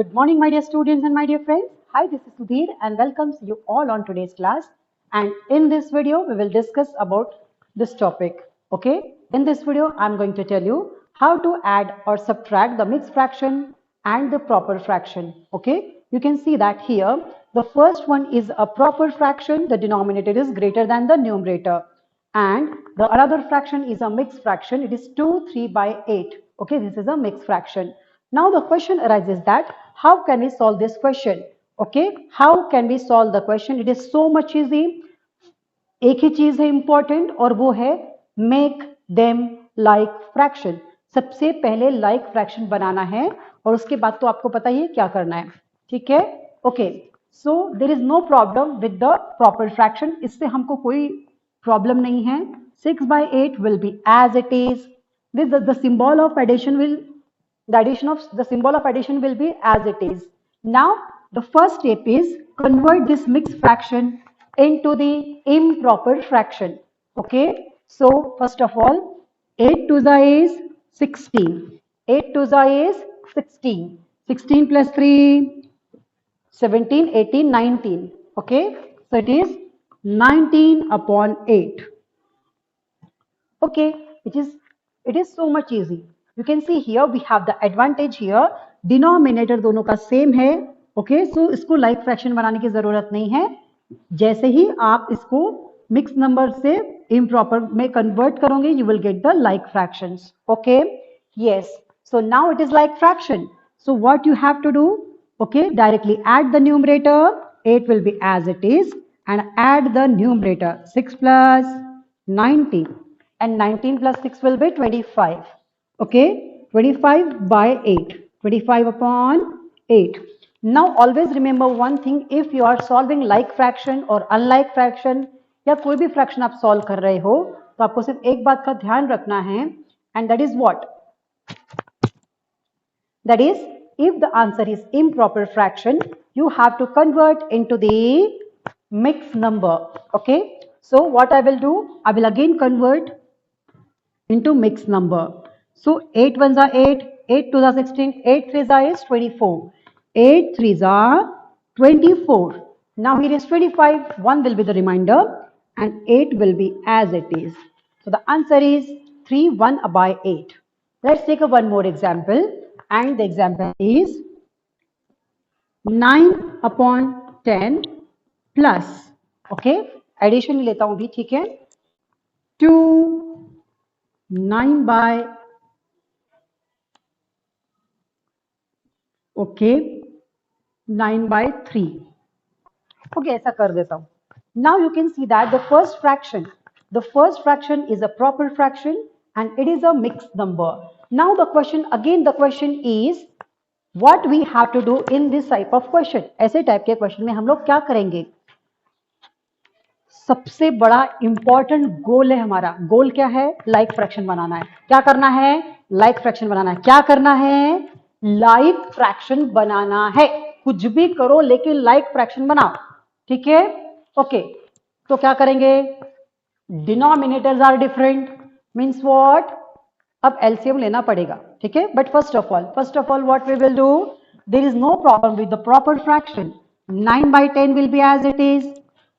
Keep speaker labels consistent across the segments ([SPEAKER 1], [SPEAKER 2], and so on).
[SPEAKER 1] Good morning, my dear students and my dear friends. Hi, this is Sudhir and welcomes you all on today's class. And in this video, we will discuss about this topic. Okay, in this video, I'm going to tell you how to add or subtract the mixed fraction and the proper fraction. Okay, you can see that here. The first one is a proper fraction. The denominator is greater than the numerator. And the another fraction is a mixed fraction. It is 2, 3 by 8. Okay, this is a mixed fraction. Now the question arises that how can we solve this question? Okay, how can we solve the question? It is so much easy. एक ही चीज है important और वो है make them like fraction. सबसे पहले like fraction बनाना है और उसके बाद तो आपको पता ही है क्या करना है. ठीक है. Okay, so there is no problem with the proper fraction. इससे हमको कोई प्रॉब्लम नहीं है. 6 by 8 will be as it is. This the symbol of addition will the symbol of addition will be as it is. Now the first step is convert this mixed fraction into the improper fraction. Okay, so first of all, 8 to the is 16. 8 to the is 16. 16 plus 3, 17, 18, 19. Okay, so it is 19 upon 8. Okay, it is so much easy. You can see here we have the advantage here. Denominator दोनों का same है. Okay, so इसको like fraction बनाने की जरूरत नहीं है. जैसे ही आप इसको मिक्स नंबर से इम्प्रॉपर में कन्वर्ट करोगे you will get the like fractions. Okay, yes, so now it is like fraction. So what you have to do, okay, directly add the numerator. 8 will be as it is and add the numerator. 6 plus 19 and 19 plus 6 will be 25. Okay, 25 by 8, 25 upon 8. Now always remember one thing, if you are solving like fraction or unlike fraction या कोई भी fraction आप solve कर रहे हो तो आपको सिर्फ एक बात का ध्यान रखना है, and that is what? That is, if the answer is improper fraction, you have to convert into the mixed number. Okay, so what I will do, I will again convert into mixed number. So 8 ones are 8, 8 twos are 16, 8 threes are is 24. 8 threes are 24. Now here is 25, 1 will be the remainder and 8 will be as it is. So the answer is 3, 1 by 8. Let's take one more example, and the example is 9 upon 10 plus, okay, addition लेता हूँ भी, ठीक है, 2, 9 by, okay, 9 by 3. Okay, ऐसा कर देता हूँ. Now you can see that the first fraction is a proper fraction and it is a mixed number. Now the question is what we have to do in this type of question. ऐसे type के question में हम लोग क्या करेंगे? सबसे बड़ा important गोल है हमारा. गोल क्या है? लाइक फ्रैक्शन बनाना है. क्या करना है? लाइक फ्रैक्शन बनाना है. क्या करना है? लाइक फ्रैक्शन बनाना है. कुछ भी करो लेकिन लाइक फ्रैक्शन बनाओ. ठीक है. ओके, तो क्या करेंगे? Denominators are different, means what? अब एलसीएम लेना पड़ेगा. ठीक है. But first of all what we will do, there is no problem with the proper fraction. 9 by 10 will be as it is.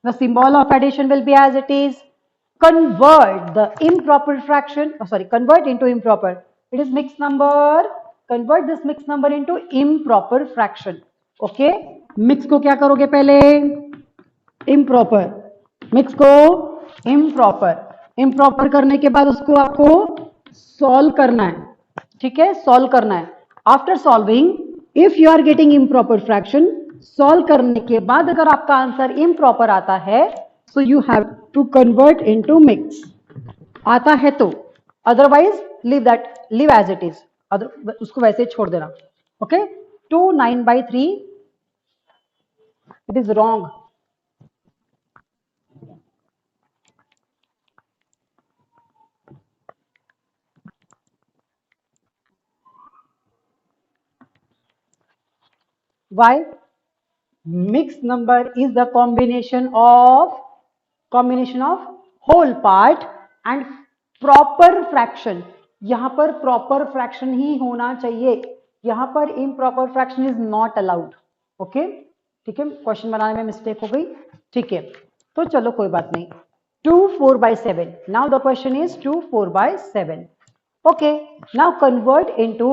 [SPEAKER 1] The symbol of addition will be as it is. Convert the improper fraction, convert into improper. It is mixed number. Convert this mixed number into improper fraction. Okay, mix को क्या करोगे पहले? Improper. Mix को improper करने के बाद उसको आपको solve करना है. ठीक है, solve करना है. After solving, if you are getting improper fraction, solve करने के बाद अगर आपका आंसर improper आता है, so you have to convert into mix. आता है तो, otherwise leave as it is. उसको वैसे छोड़ देना. Okay, 2 9 by 3, it is wrong. Why? Mixed number is the combination of whole part and proper fraction. यहां पर proper fraction ही होना चाहिए. यहाँ पर improper fraction is not allowed. Okay, ठीक है, क्वेश्चन बनाने में मिस्टेक हो गई। ठीक है, तो चलो कोई बात नहीं। 2 4/7, now the question is 2 4/7। okay, now convert into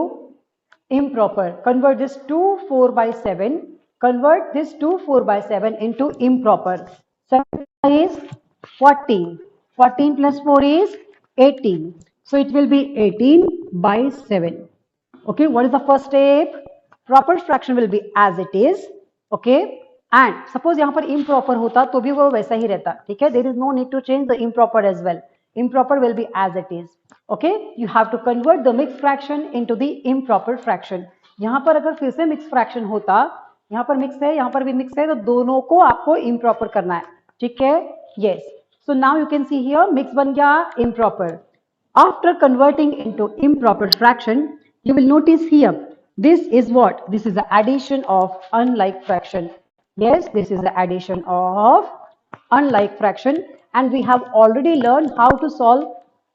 [SPEAKER 1] improper, convert this 2 4/7, convert this 2 4/7 into improper. 7 is 14, 14 plus 4 is 18, so it will be 18/7. okay, what is the first step? Proper fraction will be as it is. okay, and suppose यहाँ पर improper होता तो भी वो वैसा ही रहता। ठीक है, there is no need to change the improper as well. Improper will be as it is. okay, you have to convert the mixed fraction into the improper fraction. यहाँ पर अगर फिर से mixed fraction होता, यहाँ पर mix है, यहाँ पर भी mix है, तो दोनों को आपको improper करना है। ठीक है, yes. So now you can see here mix बन गया improper. After converting into improper fraction, you will notice here, this is what? This is the addition of unlike fraction. Yes, this is the addition of unlike fraction, and we have already learned how to solve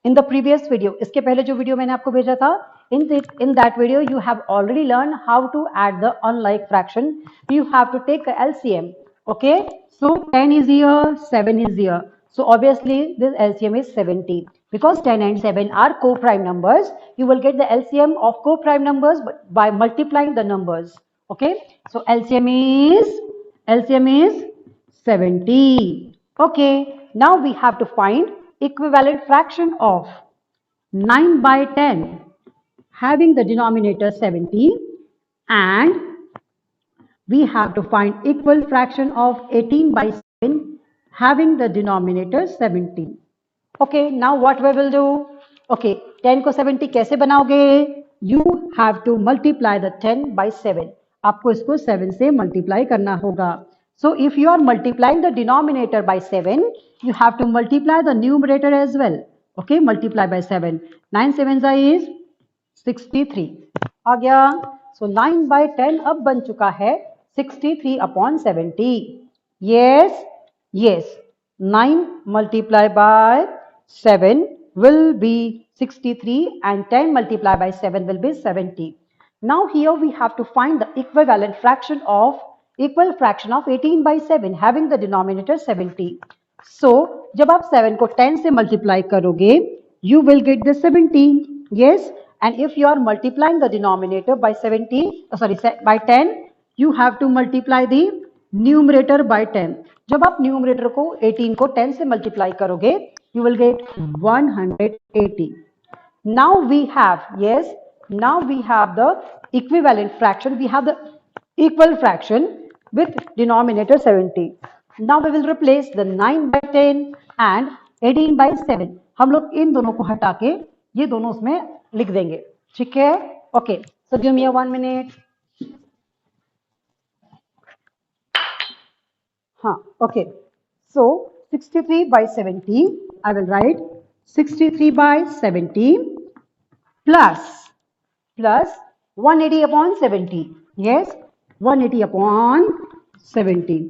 [SPEAKER 1] in the previous video. इसके पहले जो video मैंने आपको भेजा था, in that video you have already learned how to add the unlike fraction. You have to take the LCM. okay, so 10 is here, 7 is here, so obviously this LCM is 70. Because 10 and 7 are co-prime numbers, you will get the LCM of co-prime numbers by multiplying the numbers. okay, so LCM is 70. okay, now we have to find equivalent fraction of 9/10 having the denominator 70, and we have to find equal fraction of 18/7 having the denominator 70. okay, now what we will do? okay, 10 को 70 कैसे बनाओगे? you have to multiply the 10 by 7. आपको इसको 7 से multiply करना होगा. so if you are multiplying the denominator by 7, you have to multiply the numerator as well. okay, multiply by 7. 9 7 is 63 आ गया. so 9/10 अब बन चुका है 63/70. yes, yes, 9 multiplied by 7 will be 63 and 10 multiplied by 7 will be 70. Now here we have to find the equivalent fraction of 18/7 having the denominator 70. So जब आप 7 को 10 से multiply करोगे, you will get the 70. yes, and if you are multiplying the denominator by 70, by 10, you have to multiply the numerator by 10. जब आप numerator को 18 को 10 से मल्टीप्लाई करोगे, you will get 180. now we have, yes, now we have the equivalent fraction, we have the equal fraction with denominator 70. now we will replace the 9/10 and 18/7. हम लोग इन दोनों को हटा के ये दोनों उसमें लिख देंगे. ठीक है, okay, so give me a 1 minute. okay, so 63/70, I will write 63/70 plus 180/70. yes, 180/70.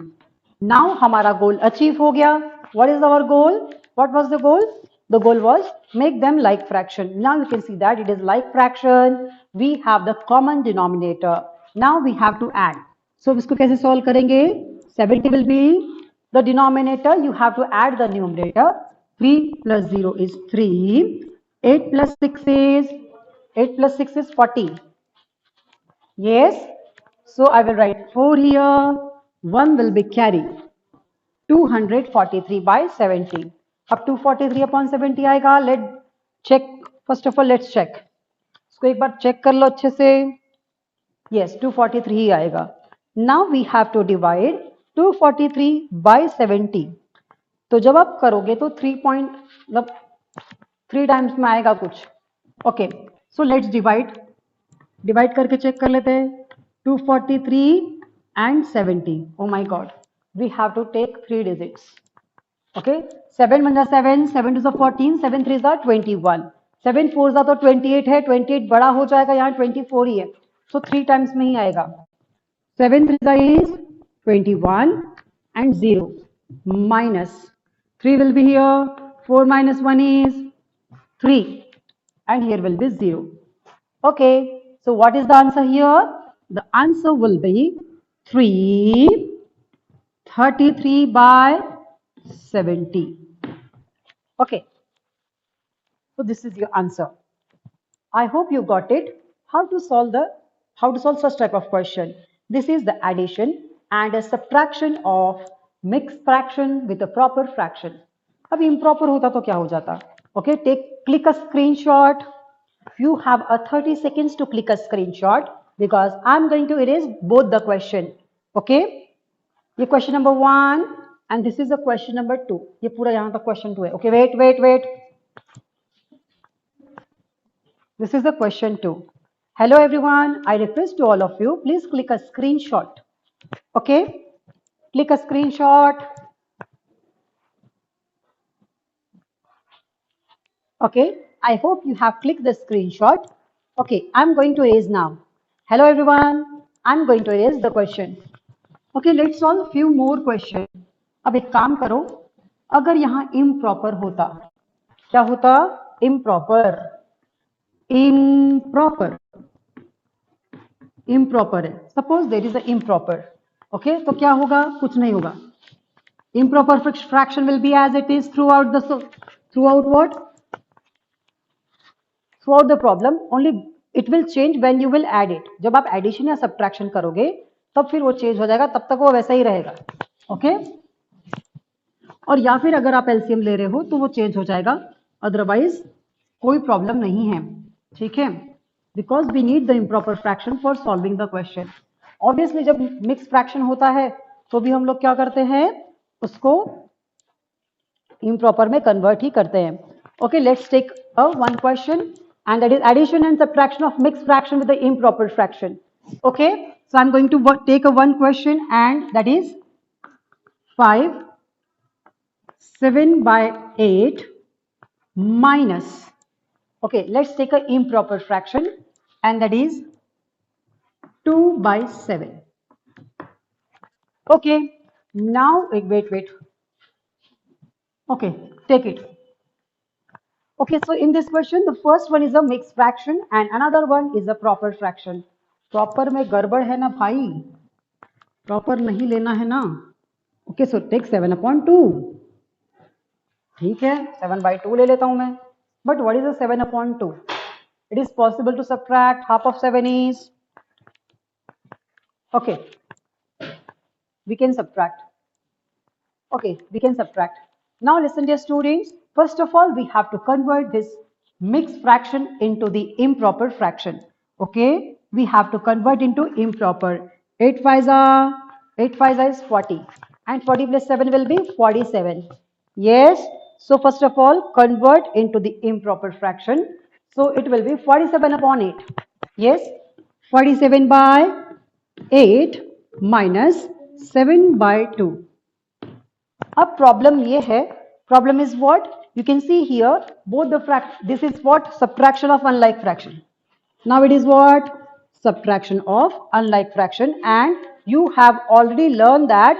[SPEAKER 1] now हमारा गोल अचीव हो गया. what is our goal? what was the goal? the goal was make them like fraction. now you can see that it is like fraction. we have the common denominator. now we have to add. so इसको कैसे solve करेंगे? 70 will be the denominator, you have to add the numerator. 3 plus 0 is 3. 8 plus 6 is 40. yes, so I will write 4 here. 1 will be carry. 243/70. अब 243/70 आएगा. Let check, first of all let's check. इसको एक बार check कर लो अच्छे से. yes, 243 ही आएगा. now we have to divide 243/70. तो जब आप करोगे तो 3 टाइम्स में आएगा कुछ. ओके, सो लेट्स डिवाइड करके चेक कर लेते हैं. 243 and 70. oh my god, we have to take 3 digits. okay, 7 1 7, 7 2 14, 7 3 21, 7 4 तो 28 है. 28 बड़ा हो जाएगा, यहाँ 24 ही है, so 3 टाइम्स में ही आएगा. 7 3 is 21 and 0 minus 3 will be here. 4 minus 1 is 3 and here will be 0. okay, So what is the answer here? The answer will be 333 by 70. Okay, so this is your answer. I hope you got it. How to solve such type of question. This is the addition and a subtraction of mixed fraction with a proper fraction. अब improper होता तो क्या हो जाता? Okay, click a screenshot. You have a 30 seconds to click a screenshot because I'm going to erase both the question. Okay? ये question number 1 and this is the question number 2. ये पूरा यहाँ तक question 2 है. Okay, wait. This is the question 2. Hello everyone, I request to all of you, please click a screenshot. Okay, click a screenshot. Okay, I hope you have clicked the screenshot. Okay, I'm going to erase now. Hello everyone, I'm going to erase the question. Okay, let's solve few more questions. अब एक काम करो, अगर यहाँ improper होता, क्या होता? improper है. Suppose there is a improper. Okay, तो क्या होगा? कुछ नहीं होगा. Improper fraction will be as it is throughout what? Throughout the problem. Only it will change when you will add it. जब आप addition या subtraction करोगे, तब फिर वो change हो जाएगा. तब तक वो वैसा ही रहेगा. Okay? और या फिर अगर आप LCM ले रहे हो, तो वो change हो जाएगा. Otherwise, कोई problem नहीं है. ठीक है? Because we need the improper fraction for solving the question. Obviously जब mixed fraction होता है तो भी हम लोग क्या करते हैं, उसको improper में convert ही करते हैं. Okay, let's take one question and that is addition and subtraction of mixed fraction with the improper fraction. Okay, so I'm going to take a one question and that is 7 by 8 minus. Okay, let's take an improper fraction and that is 2 by 7. Okay, now wait. Okay, take it. Okay, so in this question, the first one is a mixed fraction and another one is a proper fraction. Proper में गड़बड़ है ना भाई? Proper नहीं लेना है ना? Okay, so take 7/2. ठीक है, 7/2 ले लेता हूँ मैं. But what is a 7/2? It is possible to subtract. Half of 7 is. Okay, we can subtract. Okay, we can subtract. Now listen, dear students. First of all, we have to convert this mixed fraction into the improper fraction. Okay, we have to convert into improper. 8 5s is 40 and 40 plus 7 will be 47. Yes, so first of all convert into the improper fraction. So it will be 47/8. Yes, 47 by 8 minus 7/2. अब problem ये है, problem is what? You can see here both the this is what? Subtraction of unlike fraction. Now it is what? Subtraction of unlike fraction, and you have already learned that.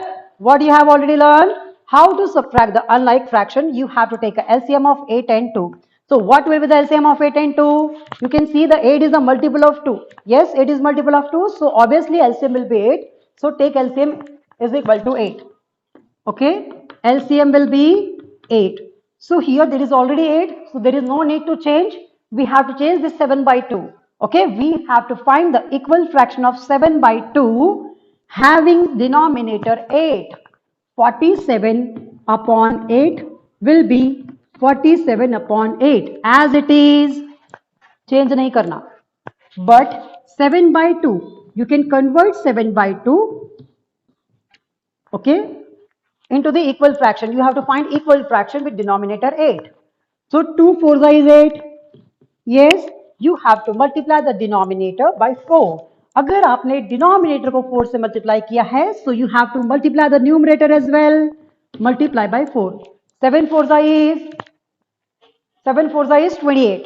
[SPEAKER 1] What you have already learned? How to subtract the unlike fraction. You have to take a LCM of 8 and 2. So what will be the LCM of 8 and 2? You can see the 8 is a multiple of 2. Yes, 8 is multiple of 2. So obviously LCM will be 8. So take LCM is equal to 8. Okay, LCM will be 8. So here there is already 8. So there is no need to change. We have to change this 7/2. Okay, we have to find the equal fraction of 7/2 having denominator 8. 47/8 will be 47/8 as it is. Change नहीं करना. But 7/2, you can convert 7/2, okay, into the equal fraction. You have to find equal fraction with denominator 8. So 2 4s is 8. Yes, you have to multiply the denominator by 4. अगर आपने denominator को 4 से multiply किया है, so you have to multiply the numerator as well. Multiply by 4. 7 4s is 28.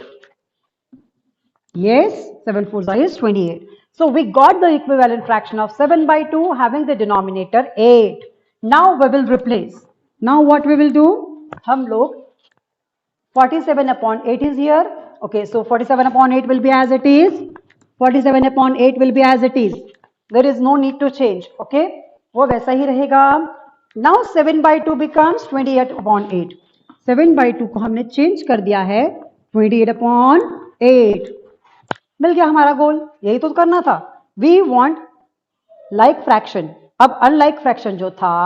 [SPEAKER 1] Yes, 7 4s is 28. So we got the equivalent fraction of 7/2 having the denominator 8. Now we will replace. Now what we will do? हम लोग 47/8 is here. Okay, so 47/8 will be as it is. 47 upon 8 will be as it is. There is no need to change. Okay, वो वैसा ही रहेगा. Now 7 by 2 becomes 28 upon 8. 7 by 2 को हमने change कर दिया है 28 upon 8. मिल गया हमारा गोल. यही तो करना था. We want like fraction. अब unlike fraction जो था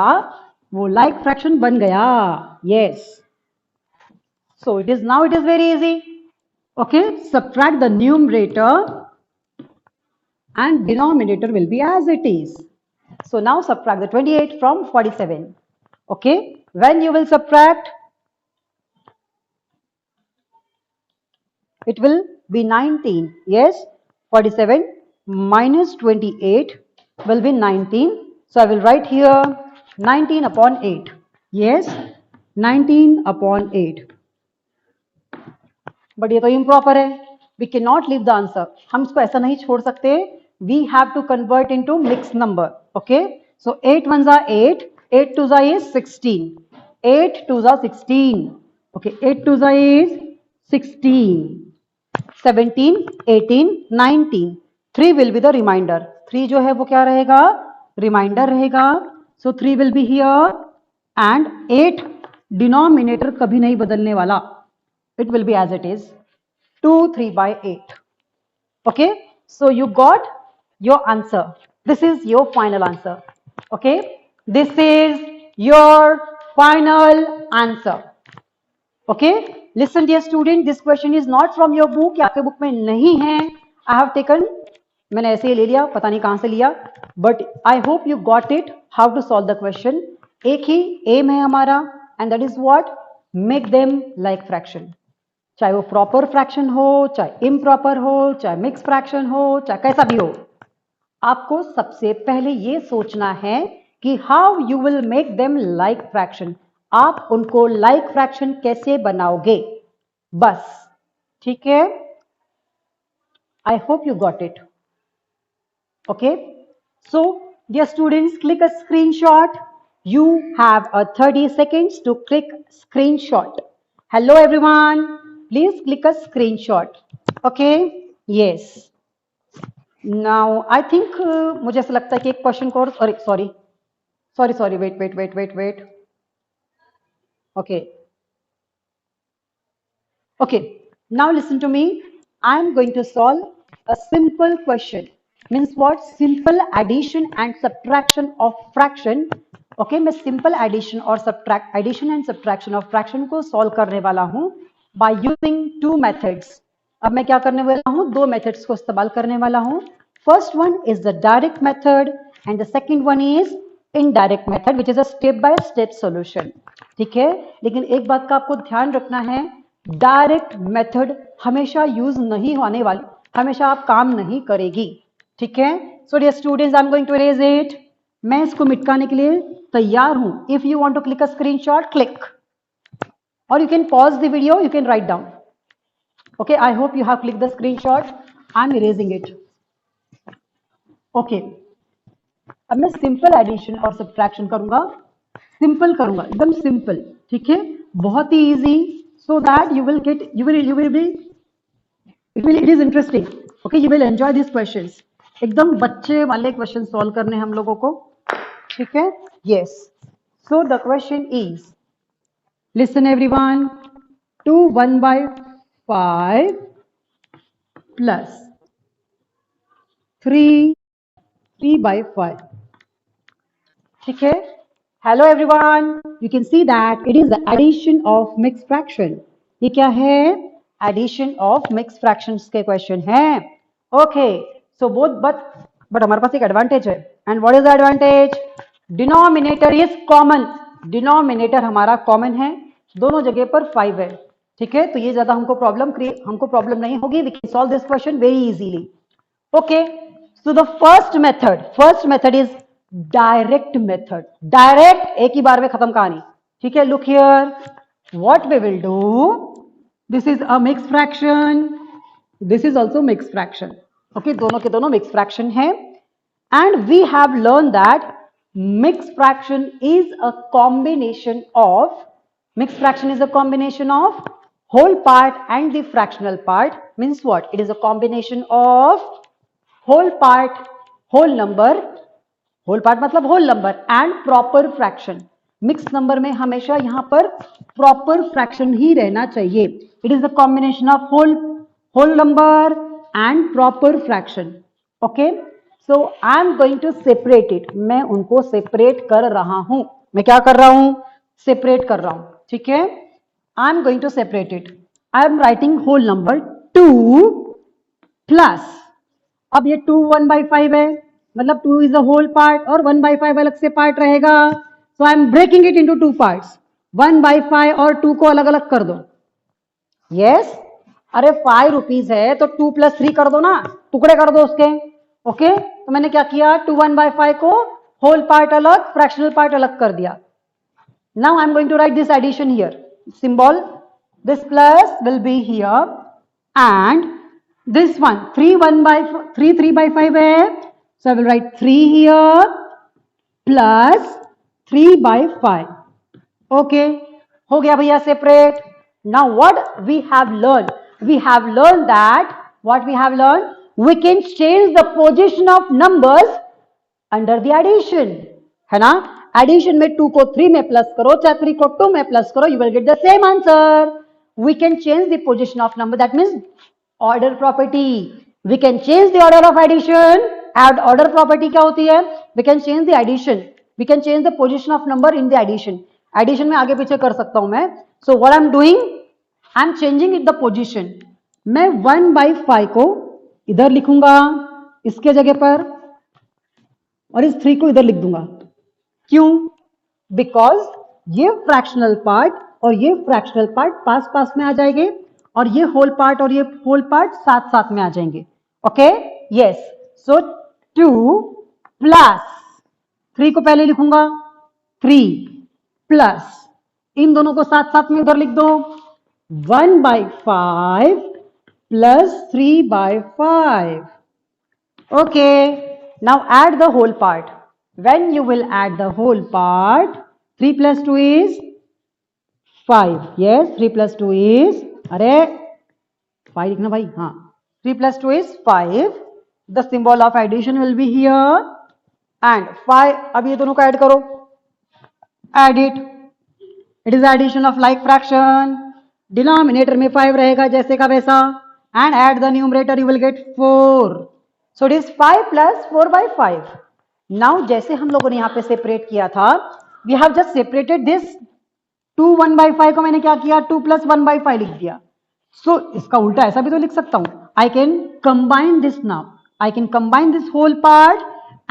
[SPEAKER 1] वो like fraction बन गया. Yes. So it is now it is very easy. Okay, subtract the numerator and denominator will be as it is. So now subtract the 28 from 47. Okay, when you will subtract, it will be 19. Yes, 47 minus 28 will be 19. So I will write here 19 upon 8. Yes, 19 upon 8. But ये तो improper है. We cannot leave the answer. हम इसको ऐसा नहीं छोड़ सकते. We have to convert into mixed number. Okay. So 8 ones are 8. 8 twos are is 16. 8 twos are 16. Okay. 8 twos are is 16. 17, 18, 19. 3 will be the remainder. 3 जो है वो क्या रहेगा? Remainder रहेगा. So 3 will be here and 8 denominator कभी नहीं बदलने वाला. It will be as it is. 2, 3 by 8. Okay. So you got your answer. This is your final answer. Okay. This is your final answer. Okay. Listen dear student, this question is not from your book. आपके book में नहीं है. I have taken, मैंने ऐसे ही ले लिया, पता नहीं कहाँ से लिया. But I hope you got it. How to solve the question. एक ही aim है हमारा, and that is what? Make them like fraction. चाहे वो प्रॉपर फ्रैक्शन हो, चाहे इम्प्रॉपर हो, चाहे मिक्स फ्रैक्शन हो, चाहे कैसा भी हो, आपको सबसे पहले ये सोचना है कि how you will make them like fraction. आप उनको लाइक फ्रैक्शन कैसे बनाओगे, बस. ठीक है. I hope you got it. Okay. So dear students, click a screenshot. You have a 30 seconds to click screenshot. Hello everyone. Please click a screenshot. Okay. Yes. Now I think मुझे ऐसा लगता है कि एक क्वेश्चन को, sorry, wait. Okay. Now listen to me. I am going to solve a simple question. Means what? Simple addition and subtraction of fraction. Okay, मैं simple addition and subtraction of fraction को solve करने वाला हूँ by using two methods. अब मैं क्या करने वाला हूँ? दो methods को इस्तेमाल करने वाला हूँ. First one is the direct method and the second one is indirect method, which is a step by step solution. ठीक है. लेकिन एक बात का आपको ध्यान रखना है, डायरेक्ट मेथड हमेशा यूज नहीं होने वाली, हमेशा आप काम नहीं करेगी. ठीक है. So dear students, I am going to erase it. मैं इसको मिटकाने के लिए तैयार हूं. If you want to click a screenshot, click, और you can pause the video, you can write down. Okay, I hope you have click the screenshot. I am erasing it. Okay. अब मैं सिंपल एडिशन और subtraction करूंगा. Simple करूंगा, एकदम simple. ठीक है. बहुत ही easy. So that you will be, it is interesting. Okay, you will enjoy these questions. एकदम बच्चे वाले क्वेश्चन सॉल्व करने हम लोगों को. ठीक है. Yes. So the question is, listen everyone. 2 1 by 5 plus 3 by 5. ठीक है. Hello everyone. You can see that it is the addition of mixed fraction. ये क्या है? Addition of mixed fractions के question है. Okay. So both, but हमारे पास एक advantage है. And what is the advantage? Denominator is common. Denominator हमारा common है. दोनों जगह पर 5 है. ठीक है. तो ये ज्यादा हमको प्रॉब्लम नहीं होगी. We can solve this question very easily. Okay. So the first method is direct method. Direct, एक ही बार में खत्म कहानी. ठीक है. Look here, what we will do, this is a mix fraction, this is also mix fraction. Okay, दोनों के दोनों मिक्स फ्रैक्शन है. And we have learn that mix fraction is a combination of whole part and the fractional part. Means what? It is a combination of whole part, whole number, whole part मतलब whole number and proper fraction. Mix number में हमेशा यहां पर proper fraction ही रहना चाहिए। It is the combination of whole number and proper fraction. Okay, so I am going to separate it. मैं उनको सेपरेट कर रहा हूं। मैं क्या कर रहा हूं? सेपरेट कर रहा हूं। ठीक है, I am going to separate it. I am writing whole number 2 plus, अब ये 2 1/5 है, मतलब 2 इज अ होल पार्ट और 1/5 अलग से पार्ट रहेगा। So I am breaking it into 2 parts. 1/5 और 2 को अलग अलग कर दो। यस, अरे 5 रुपीज है तो 2 + 3 कर दो ना, टुकड़े कर दो उसके। ओके, तो मैंने क्या किया, 2 1/5 को होल पार्ट अलग, फ्रैक्शनल पार्ट अलग कर दिया। Now I am going to write this addition here, symbol, this plus will be here and this one 3 है, so I will write 3 here plus 3/5. Okay, हो गया भैया separate. Now what we have learned? We have learned that what we have learned? We can change the position of numbers under the addition, है ना। Addition में 2 को 3 में plus करो, चाहे 3 को 2 में प्लस करो, you will get the same answer. We can change the position of number, that means order property. We can change the order of addition. Add order property क्या होती है? We can change the addition, we can change the position of number in the addition. Addition में आगे पीछे कर सकता हूं मैं। So what I am doing, I am changing it the position. मैं 1/5 को इधर लिखूंगा इसके जगह पर, और इस 3 को इधर लिख दूंगा। क्यों? बिकॉज ये फ्रैक्शनल पार्ट और ये फ्रैक्शनल पार्ट पास पास में आ जाएंगे, और ये होल पार्ट और ये होल पार्ट साथ साथ में आ जाएंगे। ओके, यस, सो 2 प्लस 3 को पहले लिखूंगा, 3 प्लस इन दोनों को साथ साथ में उधर लिख दो, 1/5 plus 3/5। Okay, now add the whole part. When you will add the whole part, 3 plus 2 is 5. Yes, 3 plus 2 is, अरे 5 लिखना भाई, हाँ, 3 plus 2 is 5. The symbol of addition will be here and 5. अब ये दोनों को ऐड करो, add it. It is addition of like fraction. Denominator में 5 रहेगा जैसे का वैसा, and add the numerator, you will get 4. So it is 5 plus 4/5. Now जैसे हम लोगों ने यहां पे सेपरेट किया था, we have just separated this 2 1/5 को मैंने क्या किया, 2 + 1/5 लिख दिया। सो इसका उल्टा ऐसा भी तो लिख सकता हूं, I can combine this. Now I can combine this whole part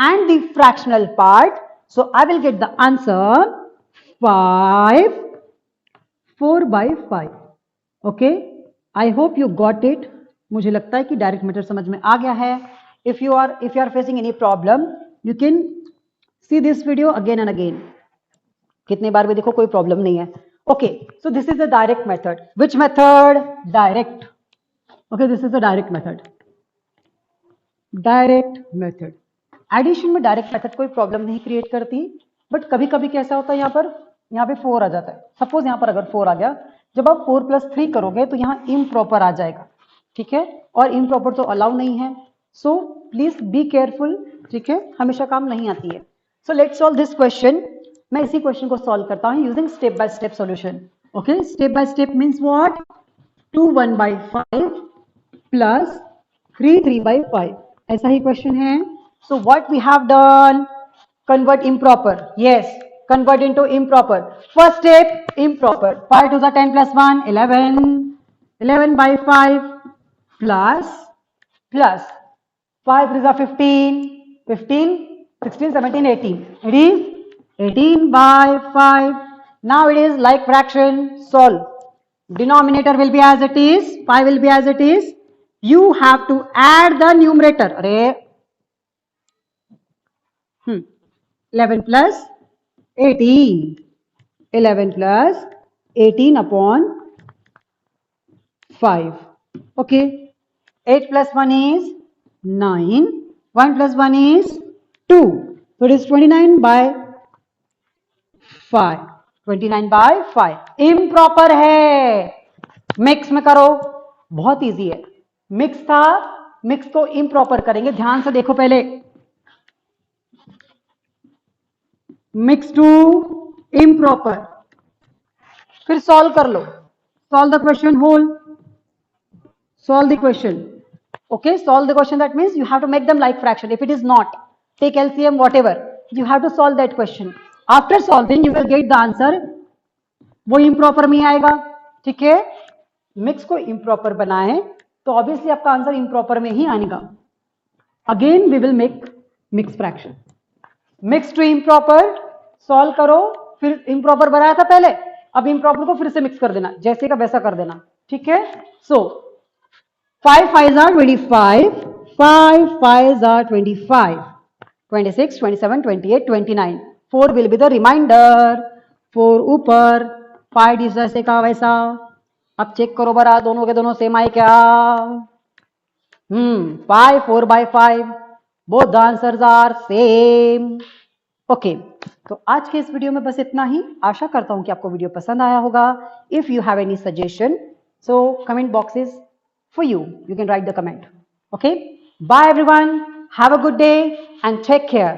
[SPEAKER 1] and the fractional part, so I will get the answer 5 4/5। Okay, I hope you got it. मुझे लगता है कि डायरेक्ट मेथड समझ में आ गया है। If you are facing any problem, you can see this video again and again. कितने बार भी देखो, कोई प्रॉब्लम नहीं है। Okay, so this is a direct method. Which method? Direct. Okay, this is a direct method. Direct method addition में direct method कोई problem नहीं create करती, बट कभी कभी कैसा होता है, यहाँ पे 4 आ जाता है। सपोज यहाँ पर अगर 4 आ गया, जब आप 4 + 3 करोगे तो यहाँ इम्प्रॉपर आ जाएगा। ठीक है, और इम्प्रॉपर तो अलाउ नहीं है। So please be careful. ठीक है, हमेशा काम नहीं आती है। So let's solve this question. मैं इसी क्वेश्चन को सॉल्व करता हूं using step by step solution. Okay, step by step means what? 2 1/5 plus 3 3/5, ऐसा ही क्वेश्चन है। So what we have done, convert improper. Yes, convert into improper. First step improper, 5 2 10 + 1 11, 11/5 plus 5 3 15, 15 16 17 18, it is 18/5. now it is like fraction. Solve. Denominator will be as it is, 5 will be as it is. You have to add the numerator. अरे 11 plus 18, 11 plus 18 upon 5. Okay, 8 plus 1 is 9, 1 plus 1 is 2, so it is 29/5. 29/5 improper है। Mix में करो, बहुत easy है। Mix था, mix को improper करेंगे। ध्यान से देखो पहले, मिक्स टू इम्प्रॉपर, फिर सॉल्व कर लो। Solve the question whole, solve the question. Okay, solve the question. That means you have to make them like fraction. If it is not, take LCM, whatever, you have to solve that question. After solving you will get the answer. वो improper में आएगा, ठीक है। Mix को improper बनाए तो obviously आपका answer improper में ही आएगा। Again we will make mix fraction. Mix to improper solve करो, फिर इम्प्रॉपर बनाया था पहले, अब इम्प्रॉपर को फिर से मिक्स कर देना, जैसे का वैसा कर देना, ठीक है। सो 5 5s are 25, 5 5s are 25, 26, 27, 28, 29, 4 will be the remainder, 4 ऊपर, 5 is जैसे का वैसा। अब चेक करो बरा दोनों के दोनों सेम आए क्या? 5 4 by 5, both the answers are same. Okay, तो आज के इस वीडियो में बस इतना ही। आशा करता हूं कि आपको वीडियो पसंद आया होगा। If you have any suggestion, so comment box is for you. You can write the comment. Okay. Bye everyone. Have a good day and take care.